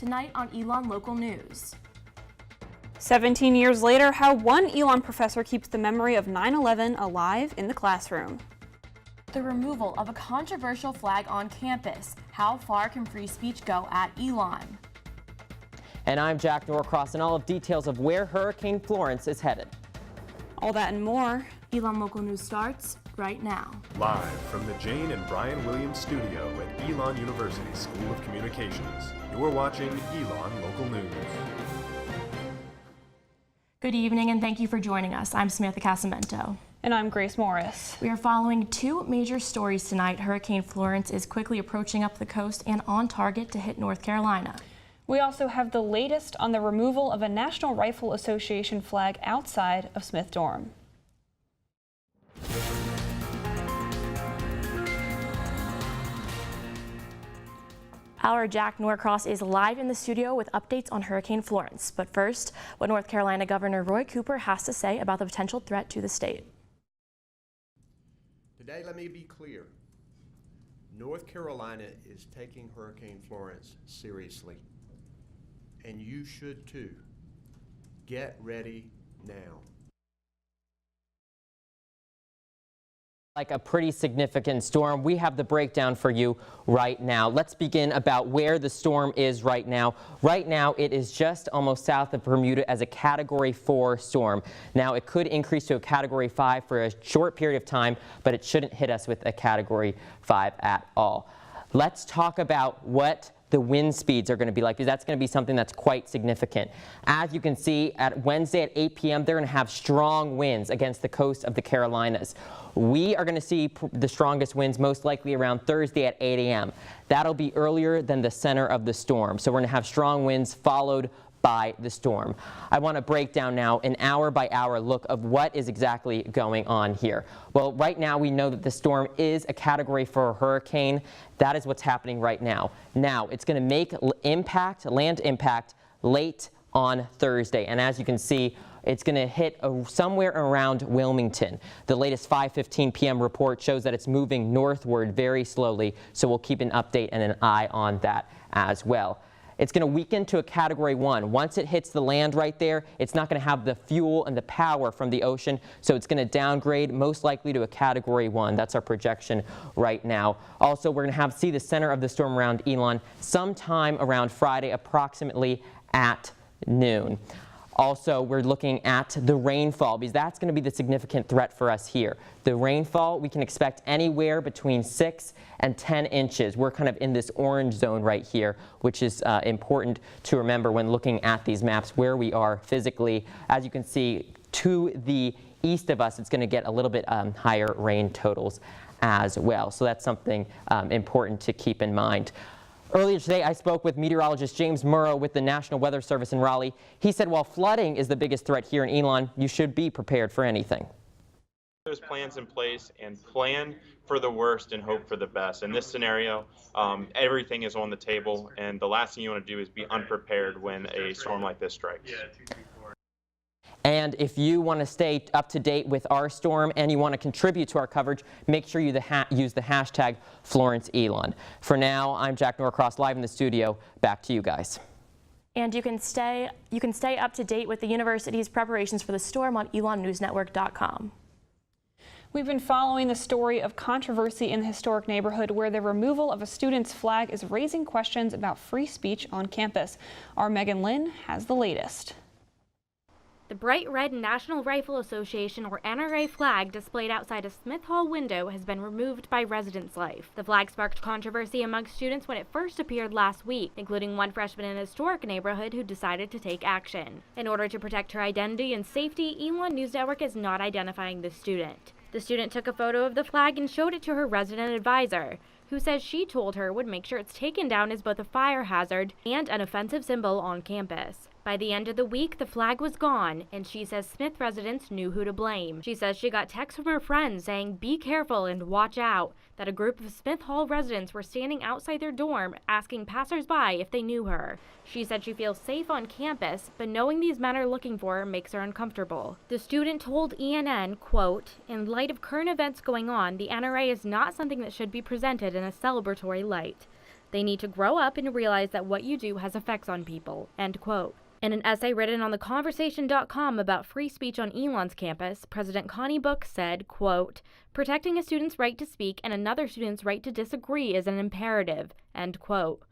tonight on Elon Local News. 17 years later, how one Elon professor keeps the memory of 9/11 alive in the classroom. The removal of a controversial flag on campus. How far can free speech go at Elon? And I'm Jack Norcross, and all of details of where Hurricane Florence is headed. All that and more. Elon Local News starts right now. Live from the Jane and Brian Williams studio at Elon University School of Communications. You're watching Elon Local News. Good evening and thank you for joining us. I'm Samantha Casamento. And I'm Grace Morris. We are following two major stories tonight. Hurricane Florence is quickly approaching up the coast and on target to hit North Carolina. We also have the latest on the removal of a National Rifle Association flag outside of Smith Dorm. Our Jack Norcross is live in the studio with updates on Hurricane Florence. But first, what North Carolina Governor Roy Cooper has to say about the potential threat to the state. Today, let me be clear. North Carolina is taking Hurricane Florence seriously. And you should too. Get ready now. Like a pretty significant storm. We have the breakdown for you right now. Let's begin about where the storm is right now. Right now, it is just almost south of Bermuda as a Category 4 storm. Now, it could increase to a Category 5 for a short period of time, but it shouldn't hit us with a Category 5 at all. Let's talk about what the wind speeds are going to be like, because that's going to be something that's quite significant. As you can see, at Wednesday at 8 p.m., they're going to have strong winds against the coast of the Carolinas. We are going to see the strongest winds most likely around Thursday at 8 a.m. That'll be earlier than the center of the storm. So we're going to have strong winds followed by the storm. I want to break down now an hour-by-hour look of what is exactly going on here. Well, right now we know that the storm is a Category 4 hurricane. That is what's happening right now. Now, it's going to make land impact late on Thursday. And as you can see, it's going to hit somewhere around Wilmington. The latest 5:15 p.m. report shows that it's moving northward very slowly, so we'll keep an update and an eye on that as well. It's going to weaken to a Category 1. Once it hits the land right there, it's not going to have the fuel and the power from the ocean, so it's going to downgrade most likely to a Category 1. That's our projection right now. Also, we're going to see the center of the storm around Elon sometime around Friday, approximately at noon. Also, we're looking at the rainfall, because that's going to be the significant threat for us here. The rainfall, we can expect anywhere between 6 and 10 inches. We're kind of in this orange zone right here, which is important to remember when looking at these maps where we are physically. As you can see, to the east of us, it's going to get a little bit higher rain totals as well. So that's something important to keep in mind. Earlier today, I spoke with meteorologist James Murrow with the National Weather Service in Raleigh. He said while flooding is the biggest threat here in Elon, you should be prepared for anything. There's plans in place and plan for the worst and hope for the best. In this scenario, everything is on the table, and the last thing you want to do is be unprepared when a storm like this strikes. And if you want to stay up to date with our storm and you want to contribute to our coverage, make sure you use the hashtag FLORENCEELON. For now, I'm Jack Norcross live in the studio. Back to you guys. And you can stay up to date with the university's preparations for the storm on elonnewsnetwork.com. We've been following the story of controversy in the historic neighborhood where the removal of a student's flag is raising questions about free speech on campus. Our Megan Lynn has the latest. The bright red National Rifle Association or NRA flag displayed outside a Smith Hall window has been removed by Residence Life. The flag sparked controversy among students when it first appeared last week, including one freshman in a historic neighborhood who decided to take action. In order to protect her identity and safety, Elon News Network is not identifying the student. The student took a photo of the flag and showed it to her resident advisor, who says she told her would make sure it's taken down as both a fire hazard and an offensive symbol on campus. By the end of the week, the flag was gone, and she says Smith residents knew who to blame. She says she got texts from her friends saying, "Be careful and watch out," that a group of Smith Hall residents were standing outside their dorm asking passersby if they knew her. She said she feels safe on campus, but knowing these men are looking for her makes her uncomfortable. The student told ENN, quote, "In light of current events going on, the NRA is not something that should be presented in a celebratory light." They need to grow up and realize that what you do has effects on people, end quote. In an essay written on theconversation.com about free speech on ELON'S campus, President Connie Book said, quote, protecting a student's right to speak and another student's right to disagree is an imperative, end quote.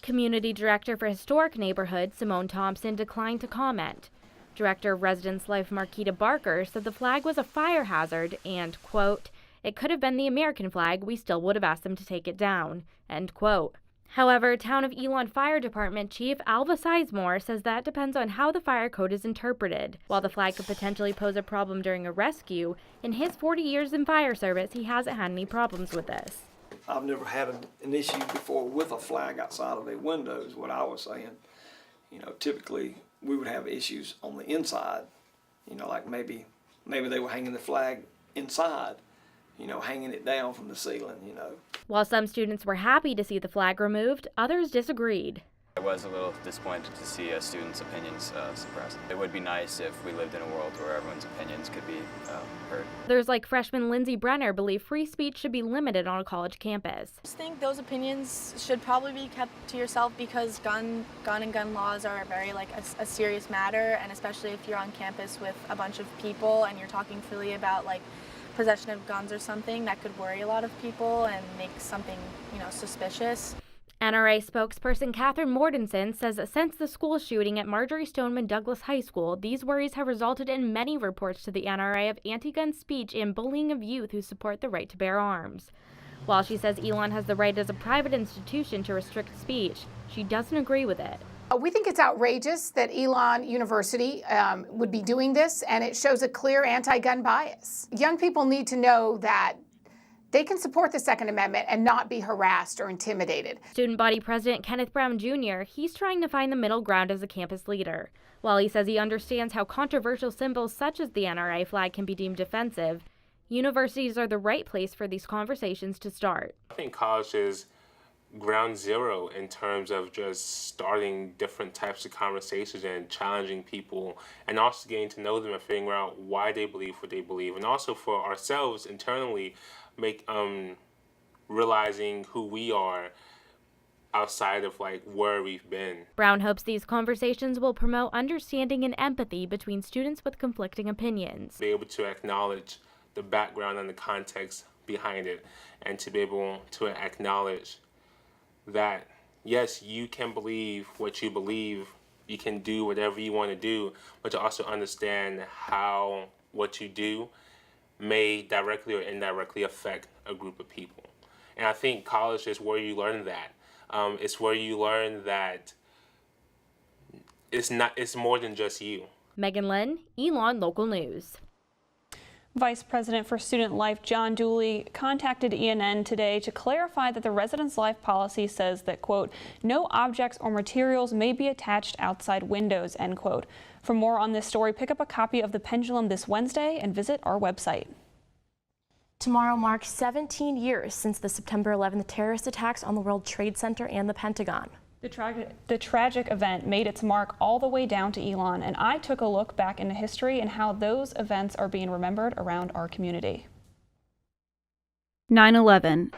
Community Director for Historic Neighborhoods, Simone Thompson, declined to comment. Director of Residence Life Marquita Barker said the flag was a fire hazard and, quote, it could have been the American flag, we still would have asked them to take it down, end quote. However, Town of Elon Fire Department Chief Alva Sizemore says that depends on how the fire code is interpreted. While the flag could potentially pose a problem during a rescue, in his 40 years in fire service, he hasn't had any problems with this. I've never had an issue before with a flag outside of a window is what I was saying. You know, typically we would have issues on the inside, you know, like maybe they were hanging the flag inside, you know, hanging it down from the ceiling, you know. While some students were happy to see the flag removed, others disagreed. I was a little disappointed to see students' opinions suppressed. It would be nice if we lived in a world where everyone's opinions could be heard. Others like freshman Lindsay Brenner believe free speech should be limited on a college campus. I just think those opinions should probably be kept to yourself because gun laws are very a serious matter, and especially if you're on campus with a bunch of people and you're talking freely about possession of guns or something, that could worry a lot of people and make something, you know, suspicious. NRA spokesperson Catherine Mortensen says that since the school shooting at Marjorie Stoneman Douglas High School, these worries have resulted in many reports to the NRA of anti-gun speech and bullying of youth who support the right to bear arms. While she says Elon has the right as a private institution to restrict speech, she doesn't agree with it. We think it's outrageous that Elon University would be doing this, and it shows a clear anti-gun bias. Young people need to know that they can support the Second Amendment and not be harassed or intimidated. Student body president Kenneth Brown Jr., he's trying to find the middle ground as a campus leader. While he says he understands how controversial symbols such as the NRA flag can be deemed offensive, universities are the right place for these conversations to start. I think college is ground zero in terms of just starting different types of conversations and challenging people and also getting to know them and figuring out why they believe what they believe, and also for ourselves internally realizing who we are outside of where we've been. Brown hopes these conversations will promote understanding and empathy between students with conflicting opinions. Be able to acknowledge the background and the context behind it, and to be able to acknowledge that, yes, you can believe what you believe, you can do whatever you want to do, but to also understand how what you do may directly or indirectly affect a group of people. And I think college is where you learn that. It's where you learn that it's more than just you. Megan Lynn, Elon Local News. Vice President for Student Life John Dooley contacted ENN today to clarify that the Residence Life policy says that, quote, no objects or materials may be attached outside windows, end quote. For more on this story, pick up a copy of The Pendulum this Wednesday and visit our website. Tomorrow marks 17 years since the September 11th terrorist attacks on the World Trade Center and the Pentagon. The tragic event made its mark all the way down to Elon, and I took a look back into history and how those events are being remembered around our community. 9/11.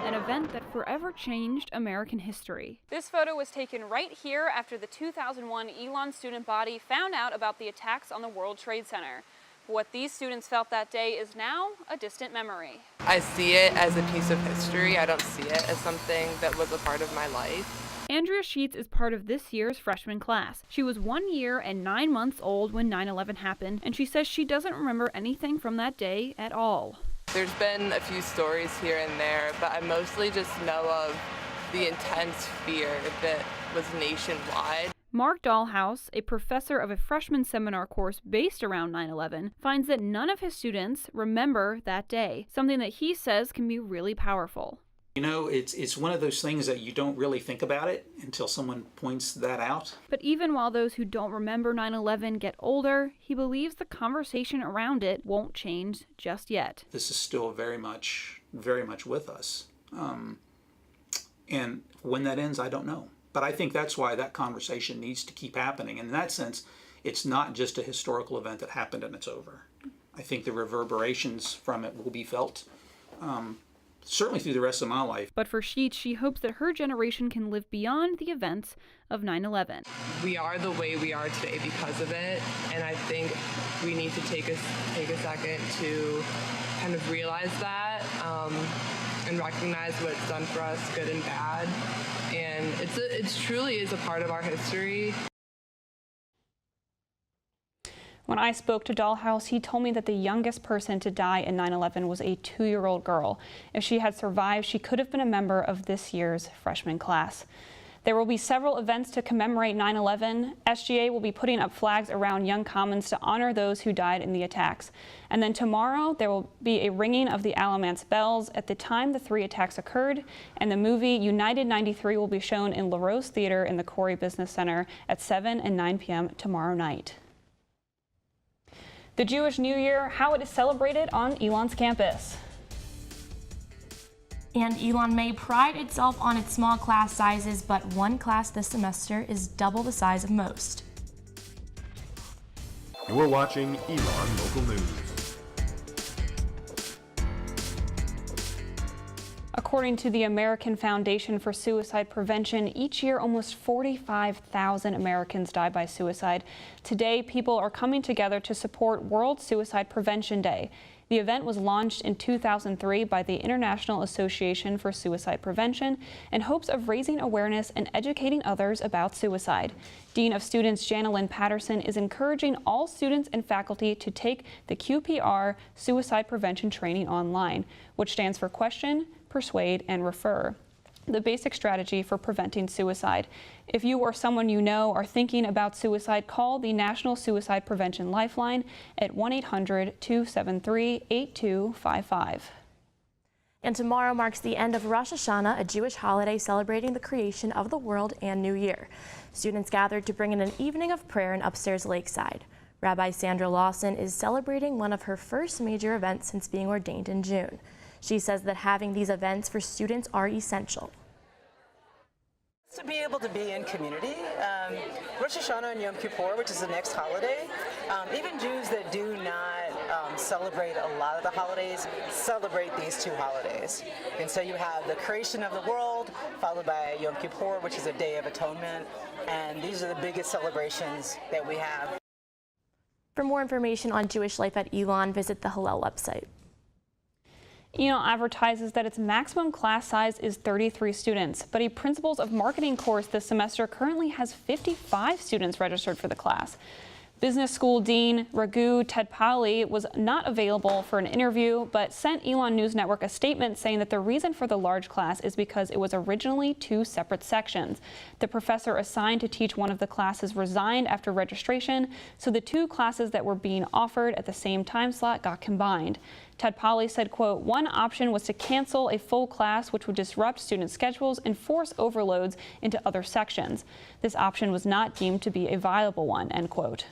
An event that forever changed American history. This photo was taken right here after the 2001 Elon student body found out about the attacks on the World Trade Center. What these students felt that day is now a distant memory. I see it as a piece of history. I don't see it as something that was a part of my life. Andrea Sheets is part of this year's freshman class. She was 1 year and 9 months old when 9/11 happened, and she says she doesn't remember anything from that day at all. There's been a few stories here and there, but I mostly just know of the intense fear that was nationwide. Mark Dahlhaus, a professor of a freshman seminar course based around 9/11, finds that none of his students remember that day, something that he says can be really powerful. You know, it's one of those things that you don't really think about it until someone points that out. But even while those who don't remember 9/11 get older, he believes the conversation around it won't change just yet. This is still very much with us. And when that ends, I don't know. But I think that's why that conversation needs to keep happening. And in that sense, it's not just a historical event that happened and it's over. I think the reverberations from it will be felt certainly through the rest of my life. But for Sheets, she hopes that her generation can live beyond the events of 9/11. We are the way we are today because of it, and I think we need to take a second to kind of realize that and recognize what it's done for us, good and bad. And it truly is a part of our history. When I spoke to Dollhouse, he told me that the youngest person to die in 9/11 was a 2-year-old girl. If she had survived, she could have been a member of this year's freshman class. There will be several events to commemorate 9/11. SGA will be putting up flags around Young Commons to honor those who died in the attacks. And then tomorrow, there will be a ringing of the Alamance bells at the time the 3 attacks occurred. And the movie United 93 will be shown in La Rose Theater in the Corey Business Center at 7 and 9 p.m. tomorrow night. The Jewish New Year, how it is celebrated on ELON'S campus. And Elon may pride itself on its small class sizes, but one class this semester is double the size of most. You're watching Elon Local News. According to the American Foundation for Suicide Prevention, each year almost 45,000 Americans die by suicide. Today, people are coming together to support World Suicide Prevention Day. The event was launched in 2003 by the International Association for Suicide Prevention in hopes of raising awareness and educating others about suicide. Dean of Students Janelyn Patterson is encouraging all students and faculty to take the QPR Suicide Prevention Training online, which stands for Question, Persuade, and Refer, the basic strategy for preventing suicide. If you or someone you know are thinking about suicide, call the National Suicide Prevention Lifeline at 1-800-273-8255. And tomorrow marks the end of Rosh Hashanah, a Jewish holiday celebrating the creation of the world and New Year. Students gathered to bring in an evening of prayer in upstairs Lakeside. Rabbi Sandra Lawson is celebrating one of her first major events since being ordained in June. She says that having these events for students are essential. To be able to be in community, Rosh Hashanah and Yom Kippur, which is the next holiday, even Jews that do not celebrate a lot of the holidays, celebrate these 2 holidays. And so you have the creation of the world, followed by Yom Kippur, which is a day of atonement, and these are the biggest celebrations that we have. For more information on Jewish life at Elon, visit the Hillel website. Elon advertises that its maximum class size is 33 students, but a Principles of Marketing course this semester currently has 55 students registered for the class. Business School Dean Raghu Tedpali was not available for an interview, but sent Elon News Network a statement saying that the reason for the large class is because it was originally 2 separate sections. The professor assigned to teach one of the classes resigned after registration, so the 2 classes that were being offered at the same time slot got combined. Tedpali said, quote, "One option was to cancel a full class, which would disrupt student schedules and force overloads into other sections. This option was not deemed to be a viable one," end quote.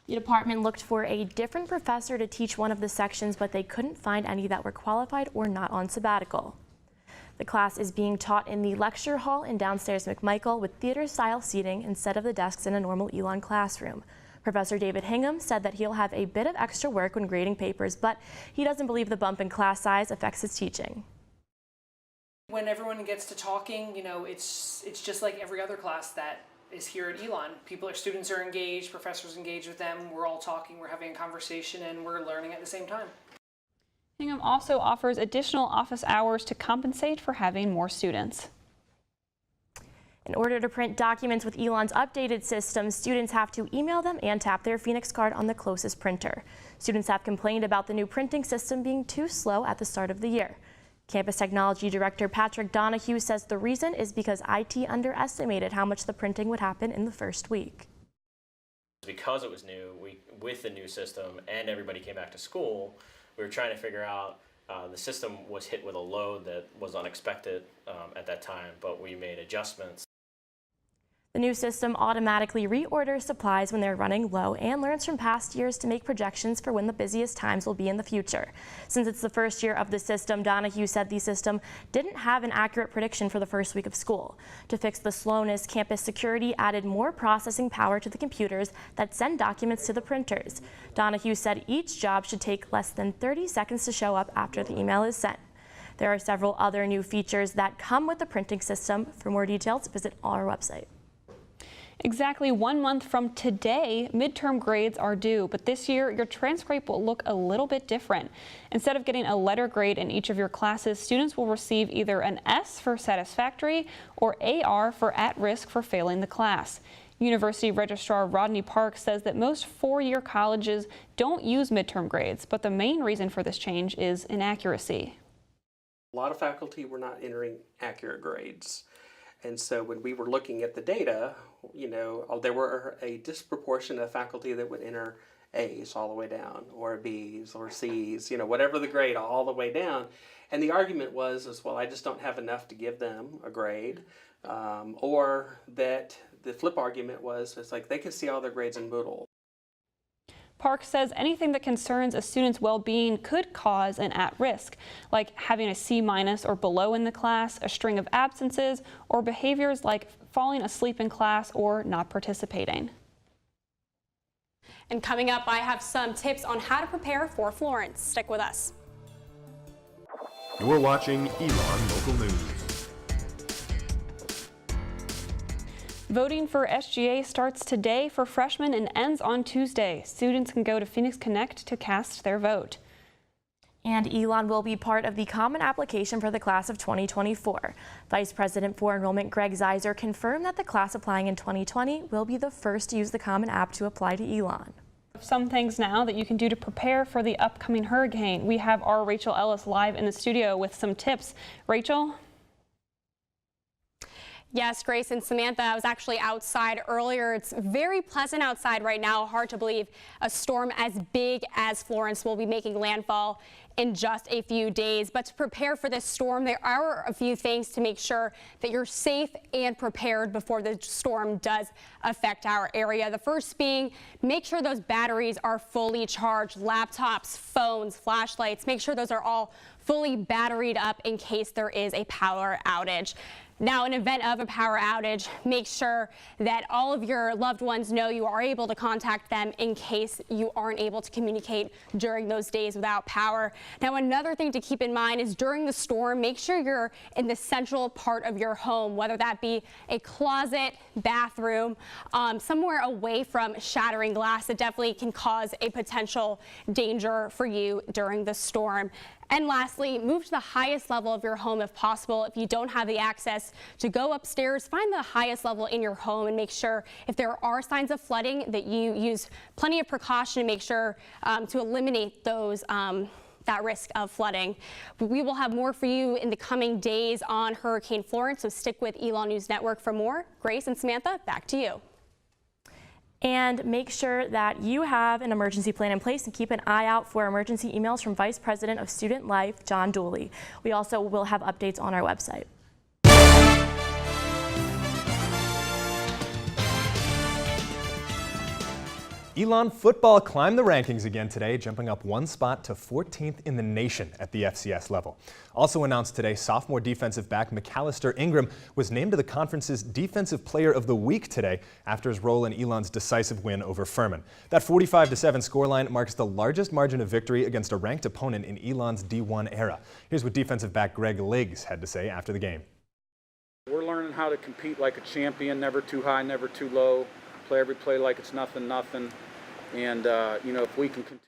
The department looked for a different professor to teach one of the sections, but they couldn't find any that were qualified or not on sabbatical. The class is being taught in the lecture hall in downstairs McMichael with theater-style seating instead of the desks in a normal Elon classroom. Professor David Hingham said that he'll have a bit of extra work when grading papers, but he doesn't believe the bump in class size affects his teaching. When everyone gets to talking, you know, it's just like every other class that is here at Elon. Students are engaged, professors engage with them, we're all talking, we're having a conversation, and we're learning at the same time. Hingham also offers additional office hours to compensate for having more students. In order to print documents with Elon's updated system, students have to email them and tap their Phoenix card on the closest printer. Students have complained about the new printing system being too slow at the start of the year. Campus Technology Director Patrick Donahue says the reason is because IT underestimated how much the printing would happen in the first week. Because it was new, with the new system and everybody came back to school, we were trying to figure out, the system was hit with a load that was unexpected at that time, but we made adjustments. The new system automatically reorders supplies when they're running low and learns from past years to make projections for when the busiest times will be in the future. Since it's the first year of the system, Donahue said the system didn't have an accurate prediction for the first week of school. To fix the slowness, campus security added more processing power to the computers that send documents to the printers. Donahue said each job should take less than 30 seconds to show up after the email is sent. There are several other new features that come with the printing system. For more details, visit our website. Exactly 1 month from today, midterm grades are due, but this year your transcript will look a little bit different. Instead of getting a letter grade in each of your classes, students will receive either an S for satisfactory or AR for at risk for failing the class. University Registrar Rodney Park says that most four-year colleges don't use midterm grades, but the main reason for this change is inaccuracy. A lot of faculty were not entering accurate grades. And so when we were looking at the data, you know, there were a disproportion of faculty that would enter A's all the way down, or B's or C's, you know, whatever the grade all the way down. And the argument was, well, I just don't have enough to give them a grade. Or that the flip argument was, it's like they could see all their grades in Moodle. Park says anything that concerns a student's well-being could cause an at-risk, like having a C- or below in the class, a string of absences, or behaviors like falling asleep in class or not participating. And coming up, I have some tips on how to prepare for Florence. Stick with us. You're watching Elon Local News. Voting for SGA starts today for freshmen and ends on Tuesday. Students can go to Phoenix Connect to cast their vote. And Elon will be part of the common application for the class of 2024. Vice President for Enrollment Greg Zeiser confirmed that the class applying in 2020 will be the first to use the common app to apply to Elon. Some things now that you can do to prepare for the upcoming hurricane. We have our Rachel Ellis live in the studio with some tips. Rachel? Yes, Grace and Samantha, I was actually outside earlier. It's very pleasant outside right now. Hard to believe a storm as big as Florence will be making landfall in just a few days. But to prepare for this storm, there are a few things to make sure that you're safe and prepared before the storm does affect our area. The first being, make sure those batteries are fully charged. Laptops, phones, flashlights, make sure those are all fully batteried up in case there is a power outage. Now, in event of a power outage, make sure that all of your loved ones know you are able to contact them in case you aren't able to communicate during those days without power. Now, another thing to keep in mind is during the storm, make sure you're in the central part of your home, whether that be a closet, bathroom, somewhere away from shattering glass. It definitely can cause a potential danger for you during the storm. And lastly, move to the highest level of your home if possible. If you don't have the access to go upstairs, find the highest level in your home and make sure if there are signs of flooding that you use plenty of precaution to make sure to eliminate those that risk of flooding. We will have more for you in the coming days on Hurricane Florence, so stick with Elon News Network for more. Grace and Samantha, back to you. And make sure that you have an emergency plan in place and keep an eye out for emergency emails from Vice President of Student Life, John Dooley. We also will have updates on our website. Elon football climbed the rankings again today, jumping up one spot to 14th in the nation at the FCS level. Also announced today, sophomore defensive back McAllister Ingram was named to the conference's Defensive Player of the Week today after his role in Elon's decisive win over Furman. That 45-7 scoreline marks the largest margin of victory against a ranked opponent in Elon's D1 era. Here's what defensive back Greg Liggs had to say after the game. We're learning how to compete like a champion, never too high, never too low, play every play like it's nothing. And, you know, if we can continue.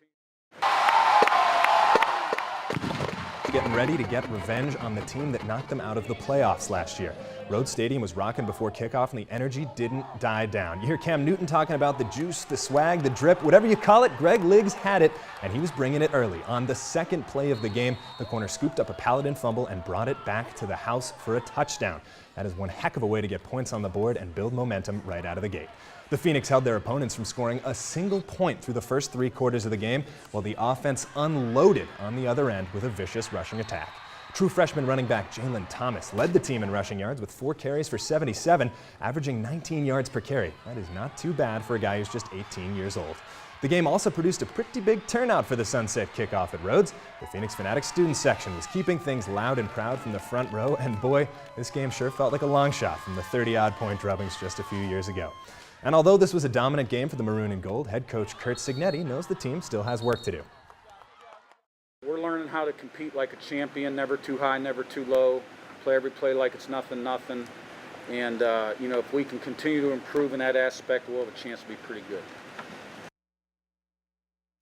Getting ready to get revenge on the team that knocked them out of the playoffs last year. Rhodes Stadium was rocking before kickoff and the energy didn't die down. You hear Cam Newton talking about the juice, the swag, the drip, whatever you call it. Greg Liggs had it, and he was bringing it early. On the second play of the game, the corner scooped up a Paladin fumble and brought it back to the house for a touchdown. That is one heck of a way to get points on the board and build momentum right out of the gate. The Phoenix held their opponents from scoring a single point through the first 3 quarters of the game, while the offense unloaded on the other end with a vicious rushing attack. True freshman running back Jalen Thomas led the team in rushing yards with 4 carries for 77, averaging 19 yards per carry. That is not too bad for a guy who's just 18 years old. The game also produced a pretty big turnout for the Sunset kickoff at Rhodes. The Phoenix Fanatics student section was keeping things loud and proud from the front row, and boy, this game sure felt like a long shot from the 30-odd point drubbings just a few years ago. And although this was a dominant game for the Maroon and Gold, head coach CURT CIGNETTI knows the team still has work to do. We're learning how to compete like a champion, never too high, never too low, play every play like it's nothing. And, you know, if we can continue to improve in that aspect, we'll have a chance to be pretty good.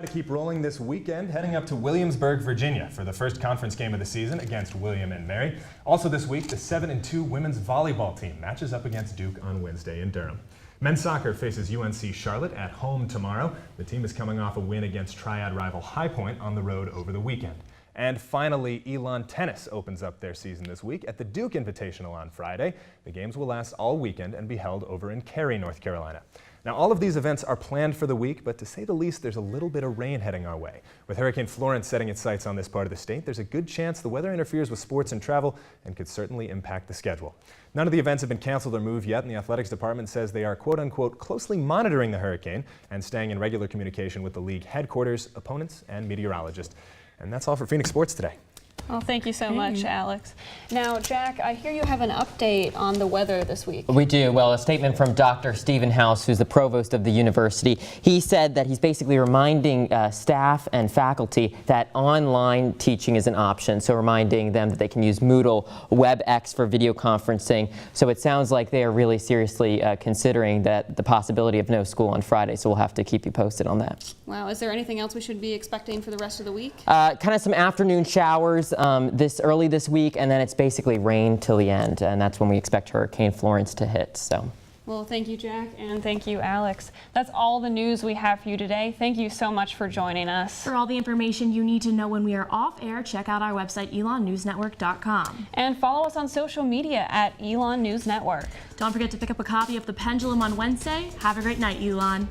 To keep rolling this weekend, heading up to Williamsburg, Virginia for the first conference game of the season against William and Mary. Also this week, the 7-2 women's volleyball team matches up against Duke on Wednesday in Durham. Men's soccer faces UNC Charlotte at home tomorrow. The team is coming off a win against Triad rival High Point on the road over the weekend. And finally, Elon Tennis opens up their season this week at the Duke Invitational on Friday. The games will last all weekend and be held over in Cary, North Carolina. Now, all of these events are planned for the week, but to say the least, there's a little bit of rain heading our way. With Hurricane Florence setting its sights on this part of the state, there's a good chance the weather interferes with sports and travel and could certainly impact the schedule. None of the events have been canceled or moved yet, and the athletics department says they are quote-unquote closely monitoring the hurricane and staying in regular communication with the league headquarters, opponents, and meteorologists. And that's all for Phoenix Sports today. Well, thank you so much, Alex. Now, Jack, I hear you have an update on the weather this week. We do. Well, a statement from Dr. Stephen House, who's the provost of the university. He said that he's basically reminding staff and faculty that online teaching is an option, so reminding them that they can use Moodle, WebEx for video conferencing. So it sounds like they are really seriously considering that the possibility of no school on Friday, so we'll have to keep you posted on that. Wow, is there anything else we should be expecting for the rest of the week? Kind of some afternoon showers this early this week, and then it's basically rain till the end, and that's when we expect Hurricane Florence to hit. So. Well, thank you, Jack, and thank you, Alex. That's all the news we have for you today. Thank you so much for joining us. For all the information you need to know when we are off air, check out our website, elonnewsnetwork.com. And follow us on social media at Elon News Network. Don't forget to pick up a copy of The Pendulum on Wednesday. Have a great night, Elon.